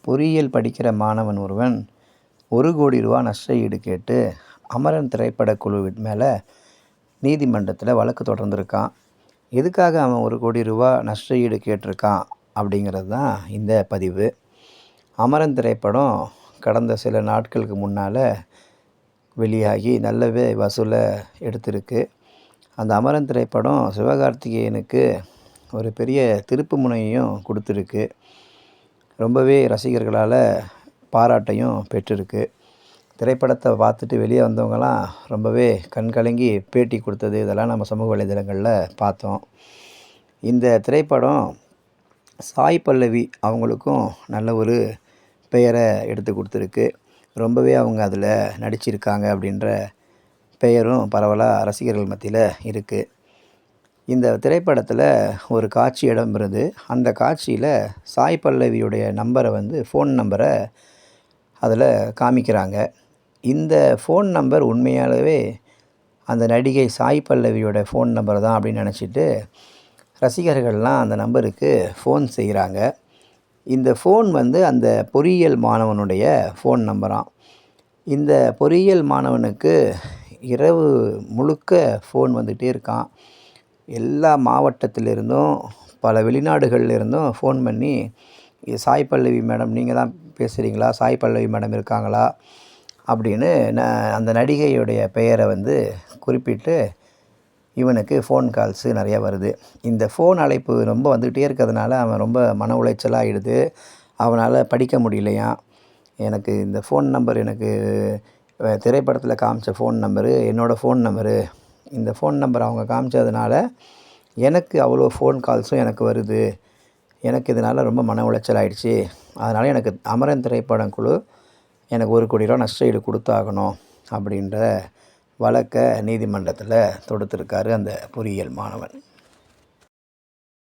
பொறியியல் படிக்கிற மாணவன் ஒருவன் ரூ. 1,00,00,000 நஷ்ட ஈடு கேட்டு அமரன் திரைப்பட குழுவின் மேலே நீதிமன்றத்தில் வழக்கு தொடர்ந்துருக்கான். எதுக்காக அவன் ரூ. 1,00,00,000 நஷ்ட ஈடு கேட்டிருக்கான் அப்படிங்கிறது தான் இந்த பதிவு. அமரன் திரைப்படம் கடந்த சில நாட்களுக்கு முன்னால் வெளியாகி நல்லாவே வசூலை எடுத்திருக்கு. அந்த அமரன் திரைப்படம் சிவகார்த்திகேயனுக்கு ஒரு பெரிய திருப்பு முனையையும் கொடுத்துருக்கு. ரொம்பவே ரசிகர்களால் பாராட்டையும் பெற்றிருக்கு. திரைப்படத்தை பார்த்துட்டு வெளியே வந்தவங்கலாம் ரொம்பவே கண்கலங்கி பேட்டி கொடுத்தது இதெல்லாம் நம்ம சமூக வலைதளங்களில் பார்த்தோம். இந்த திரைப்படம் சாய் பல்லவி அவங்களுக்கும் நல்ல ஒரு பெயரை எடுத்து கொடுத்துருக்கு. ரொம்பவே அவங்க அதில் நடிச்சிருக்காங்க அப்படின்ற பெயரும் பரவலாக ரசிகர்கள் மத்தியில் இருக்குது. இந்த திரைப்படத்தில் ஒரு காட்சி இடம்பெறுது. அந்த காட்சியில் சாய் பல்லவியுடைய ஃபோன் நம்பரை அதில் காமிக்கிறாங்க. இந்த ஃபோன் நம்பர் உண்மையாகவே அந்த நடிகை சாய் பல்லவியோட ஃபோன் நம்பர் தான் அப்படின்னு நினச்சிட்டு ரசிகர்கள்லாம் அந்த நம்பருக்கு ஃபோன் செய்கிறாங்க. இந்த ஃபோன் அந்த பொறியியல் மாணவனுடைய ஃபோன் நம்பராம். இந்த பொறியியல் மாணவனுக்கு இரவு முழுக்க ஃபோன் வந்துகிட்டே இருக்கான். எல்லா மாவட்டத்திலிருந்தும் பல வெளிநாடுகள்லேருந்தும் ஃபோன் பண்ணி, சாய் பல்லவி மேடம் நீங்கள் தான் பேசுகிறீங்களா, சாய் பல்லவி மேடம் இருக்காங்களா அப்படின்னு அந்த நடிகையுடைய பெயரை குறிப்பிட்டு இவனுக்கு ஃபோன் கால்ஸு நிறையா வருது. இந்த ஃபோன் அழைப்பு ரொம்ப வந்துக்கிட்டே இருக்கிறதுனால அவன் ரொம்ப மன உளைச்சலாக ஆகிடுது. அவனால் படிக்க முடியலையாம். எனக்கு இந்த ஃபோன் நம்பர் திரைப்படத்தில் காமிச்ச ஃபோன் நம்பரு என்னோடய ஃபோன் நம்பரு. இந்த ஃபோன் நம்பர் அவங்க காமிச்சதுனால எனக்கு அவ்வளோ ஃபோன் கால்ஸும் எனக்கு வருது. எனக்கு இதனால் ரொம்ப மன உளைச்சல் ஆகிடுச்சி. அதனால் எனக்கு அமரன் திரைப்படம் குழு எனக்கு ரூ. 1,00,00,000 நஷ்ட ஈடு கொடுத்தாகணும் அப்படின்ற வழக்கை நீதிமன்றத்தில் தொடுத்திருக்காரு அந்த பொறியியல் மாணவன்.